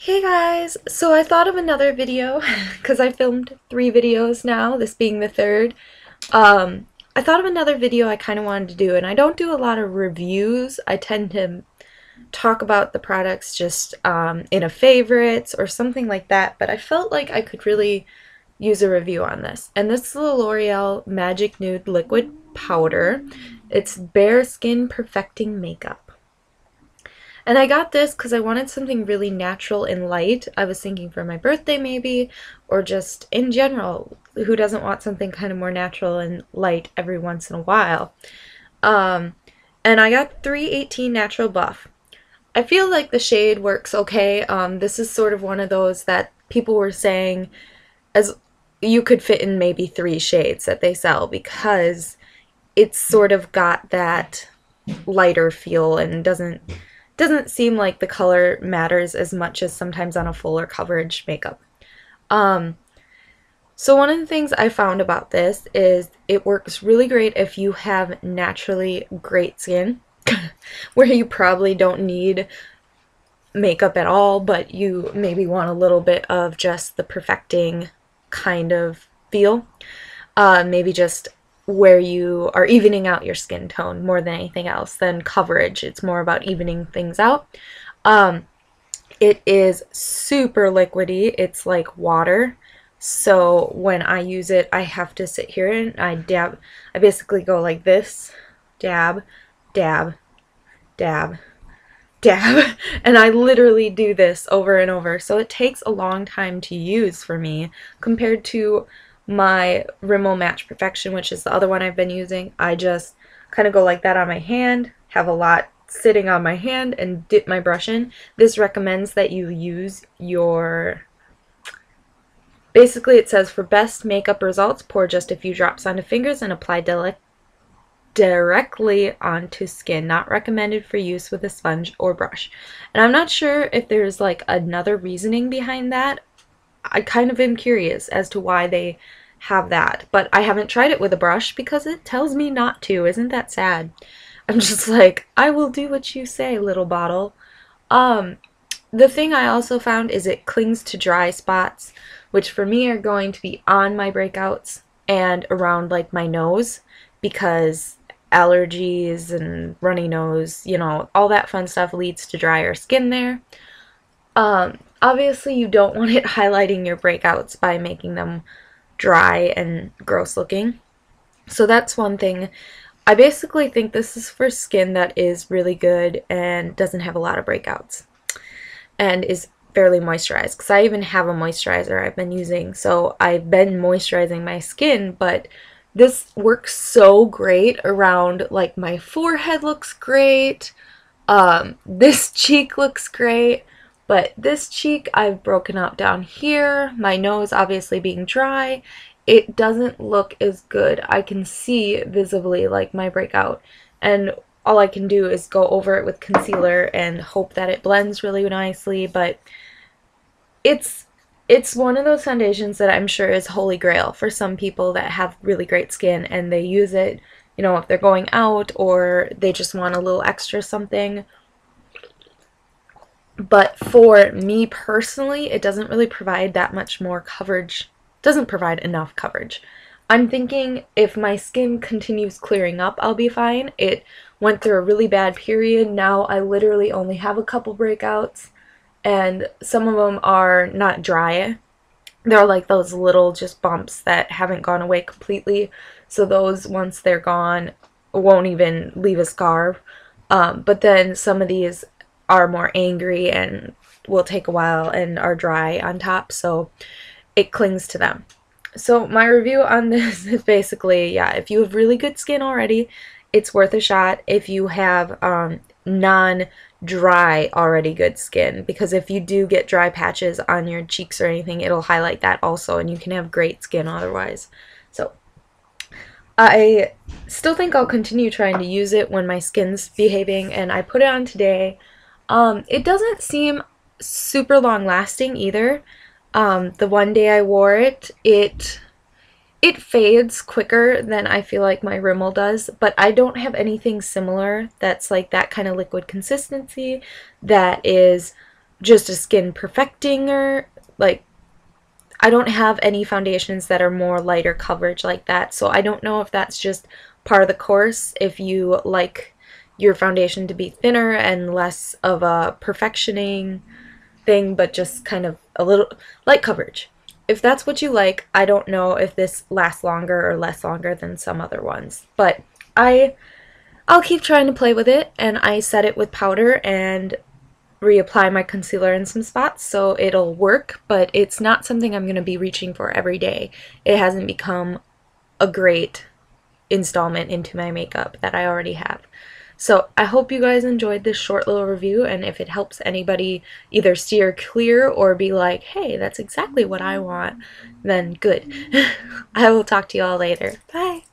Hey guys, so I thought of another video because I filmed 3 videos now, this being the third. I thought of another video I kind of wanted to do, and I don't do a lot of reviews. I tend to talk about the products just in a favorites or something like that, but I felt like I could really use a review on this. And this is the L'Oreal Magic Nude Liquid Powder. It's Bare Skin Perfecting Makeup. And I got this because I wanted something really natural and light. I was thinking for my birthday maybe, or just in general. Who doesn't want something kind of more natural and light every once in a while? Um, and I got 318 Natural Buff. I feel like the shade works okay. This is sort of one of those that people were saying as you could fit in maybe 3 shades that they sell because it's sort of got that lighter feel and doesn't seem like the color matters as much as sometimes on a fuller coverage makeup. So one of the things I found about this is it works really great if you have naturally great skin, where you probably don't need makeup at all, but you maybe want a little bit of just the perfecting kind of feel. Maybe just where you are evening out your skin tone more than anything else than coverage. It's more about evening things out. It is super liquidy. It's like water. So when I use it, I have to sit here and I dab. I basically go like this, dab, dab, dab, dab. And I literally do this over and over. So it takes a long time to use for me compared to my Rimmel Match Perfection, which is the other one I've been using. I just kind of go like that on my hand, have a lot sitting on my hand, and dip my brush in. This recommends that you use your, basically it says for best makeup results, pour just a few drops onto fingers and apply directly onto skin. Not recommended for use with a sponge or brush. And I'm not sure if there's like another reasoning behind that. I kind of am curious as to why they have that, but I haven't tried it with a brush because it tells me not to. Isn't that sad? I'm just like, I will do what you say, little bottle. The thing I also found is it clings to dry spots, which for me are going to be on my breakouts and around like my nose, because allergies and runny nose, you know, all that fun stuff leads to drier skin there. Obviously you don't want it highlighting your breakouts by making them dry and gross looking. So that's one thing. I basically think this is for skin that is really good and doesn't have a lot of breakouts and is fairly moisturized, because I even have a moisturizer I've been using. So I've been moisturizing my skin, but this works so great around, like, my forehead looks great. This cheek looks great. But this cheek I've broken out down here, my nose obviously being dry, it doesn't look as good. I can see visibly like my breakout, and all I can do is go over it with concealer and hope that it blends really nicely, but it's one of those foundations that I'm sure is holy grail for some people that have really great skin and they use it, you know, if they're going out or they just want a little extra something. But for me personally, it doesn't really provide that much more coverage. Doesn't provide enough coverage. I'm thinking if my skin continues clearing up, I'll be fine. It went through a really bad period. Now I literally only have a couple breakouts, and some of them are not dry. They're like those little just bumps that haven't gone away completely. So those, once they're gone, won't even leave a scar. But then some of these are more angry and will take a while and are dry on top, so it clings to them. So my review on this is basically, yeah, if you have really good skin already, it's worth a shot. If you have non-dry already good skin, because if you do get dry patches on your cheeks or anything, it'll highlight that also, and you can have great skin otherwise. So I still think I'll continue trying to use it when my skin's behaving, and I put it on today. It doesn't seem super long lasting either. The one day I wore it, it fades quicker than I feel like my Rimmel does, but I don't have anything similar that's like that kind of liquid consistency that is just a skin perfectinger. Like, I don't have any foundations that are more lighter coverage like that, so I don't know if that's just part of the course, if you like your foundation to be thinner and less of a perfectioning thing, but just kind of a little light coverage. If that's what you like, I don't know if this lasts longer or less longer than some other ones, but I'll keep trying to play with it, and I set it with powder and reapply my concealer in some spots, so it'll work, but it's not something I'm going to be reaching for every day. It hasn't become a great installment into my makeup that I already have. So I hope you guys enjoyed this short little review, and if it helps anybody either steer clear or be like, hey, that's exactly what I want, then good. I will talk to you all later. Bye!